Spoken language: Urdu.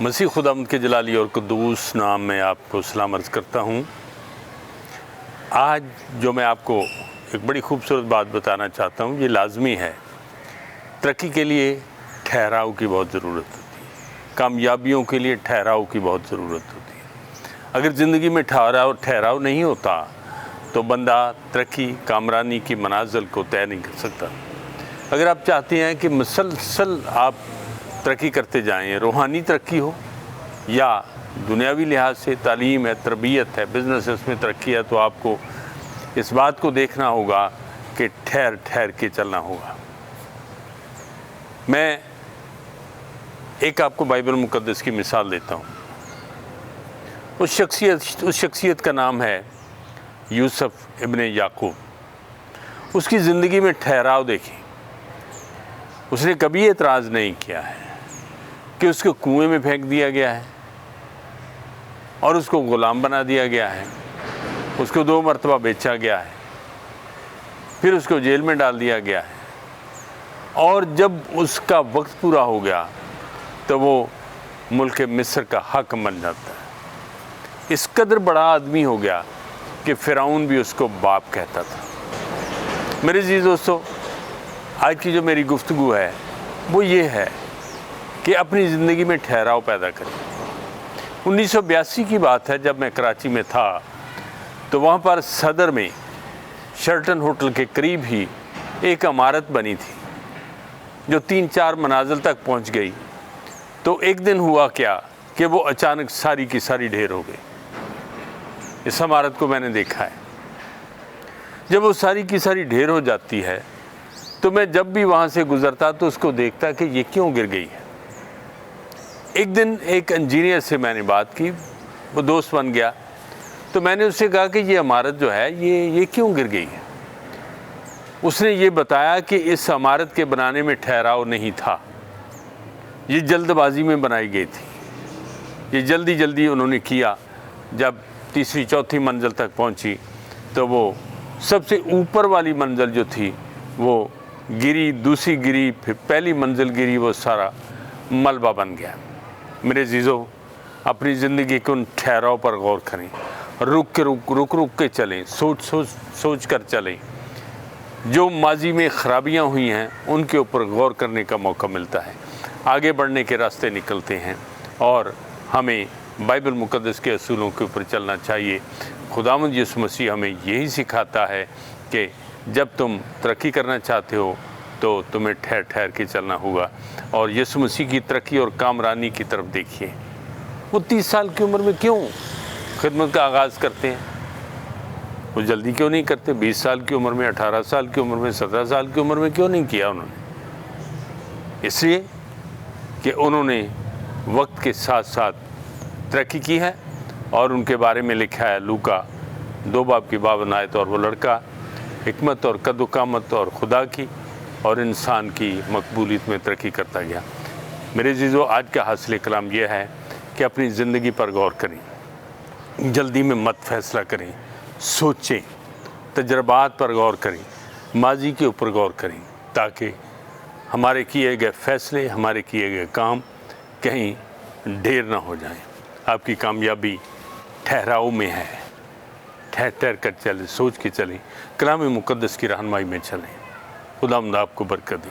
مسیح خداوند کے جلالی اور قدوس نام میں آپ کو سلام عرض کرتا ہوں۔ آج جو میں آپ کو ایک بڑی خوبصورت بات بتانا چاہتا ہوں، یہ لازمی ہے۔ ترقی کے لیے ٹھہراؤ کی بہت ضرورت ہوتی ہے، کامیابیوں کے لیے ٹھہراؤ کی بہت ضرورت ہوتی ہے۔ اگر زندگی میں ٹھہراؤ نہیں ہوتا تو بندہ ترقی کامرانی کی منازل کو طے نہیں کر سکتا۔ اگر آپ چاہتے ہیں کہ مسلسل آپ ترقی کرتے جائیں، روحانی ترقی ہو یا دنیاوی لحاظ سے تعلیم ہے، تربیت ہے، بزنس اس میں ترقی ہے، تو آپ کو اس بات کو دیکھنا ہوگا کہ ٹھہر کے چلنا ہوگا۔ میں ایک آپ کو بائبل مقدس کی مثال دیتا ہوں۔ اس شخصیت کا نام ہے یوسف ابن یعقوب۔ اس کی زندگی میں ٹھہراؤ دیکھیں۔ اس نے کبھی اعتراض نہیں کیا ہے کہ اس کو کنویں میں پھینک دیا گیا ہے اور اس کو غلام بنا دیا گیا ہے، اس کو 2 مرتبہ بیچا گیا ہے، پھر اس کو جیل میں ڈال دیا گیا ہے، اور جب اس کا وقت پورا ہو گیا تو وہ ملک مصر کا حاکم بن جاتا ہے۔ اس قدر بڑا آدمی ہو گیا کہ فرعون بھی اس کو باپ کہتا تھا۔ میرے عزیز دوستو، آج کی جو میری گفتگو ہے وہ یہ ہے کہ اپنی زندگی میں ٹھہراؤ پیدا کریں۔ 1982 کی بات ہے، جب میں کراچی میں تھا تو وہاں پر صدر میں شرٹن ہوٹل کے قریب ہی ایک عمارت بنی تھی جو 3-4 منازل تک پہنچ گئی۔ تو ایک دن ہوا کیا کہ وہ اچانک ساری کی ساری ڈھیر ہو گئی۔ اس عمارت کو میں نے دیکھا ہے۔ جب وہ ساری کی ساری ڈھیر ہو جاتی ہے تو میں جب بھی وہاں سے گزرتا تو اس کو دیکھتا کہ یہ کیوں گر گئی ہے۔ ایک دن ایک انجینئر سے میں نے بات کی، وہ دوست بن گیا، تو میں نے اس سے کہا کہ یہ عمارت جو ہے یہ کیوں گر گئی ہے۔ اس نے یہ بتایا کہ اس عمارت کے بنانے میں ٹھہراؤ نہیں تھا، یہ جلد بازی میں بنائی گئی تھی، یہ جلدی انہوں نے کیا۔ جب 3-4 منزل تک پہنچی تو وہ سب سے اوپر والی منزل جو تھی وہ گری، دوسری گری، پھر پہلی منزل گری، وہ سارا ملبہ بن گیا۔ میرے عزیزو، اپنی زندگی کے ان ٹھہراؤ پر غور کریں، رک کے چلیں، سوچ کر چلیں۔ جو ماضی میں خرابیاں ہوئی ہیں ان کے اوپر غور کرنے کا موقع ملتا ہے، آگے بڑھنے کے راستے نکلتے ہیں، اور ہمیں بائبل مقدس کے اصولوں کے اوپر چلنا چاہیے۔ خداوند یسوع مسیح ہمیں یہی سکھاتا ہے کہ جب تم ترقی کرنا چاہتے ہو تو تمہیں ٹھہر کے چلنا ہوگا۔ اور یسوع مسیح کی ترقی اور کامرانی کی طرف دیکھیے۔ وہ 30 سال کی عمر میں کیوں خدمت کا آغاز کرتے ہیں؟ وہ جلدی کیوں نہیں کرتے؟ 20 سال کی عمر میں، 18 سال کی عمر میں، 17 سال کی عمر میں کیوں نہیں کیا انہوں نے؟ اس لیے کہ انہوں نے وقت کے ساتھ ساتھ ترقی کی ہے، اور ان کے بارے میں لکھا ہے لوکا 2:52 اور وہ لڑکا حکمت اور قد و قامت اور خدا کی اور انسان کی مقبولیت میں ترقی کرتا گیا۔ میرے عزیزو، آج کا حاصل کلام یہ ہے کہ اپنی زندگی پر غور کریں، جلدی میں مت فیصلہ کریں، سوچیں، تجربات پر غور کریں، ماضی کے اوپر غور کریں، تاکہ ہمارے کیے گئے فیصلے، ہمارے کیے گئے کام کہیں ڈھیر نہ ہو جائیں۔ آپ کی کامیابی ٹھہراؤ میں ہے۔ ٹھہر کر چلیں، سوچ کے چلیں، کلام مقدس کی رہنمائی میں چلیں۔ خداوند آپ کو برکت دے۔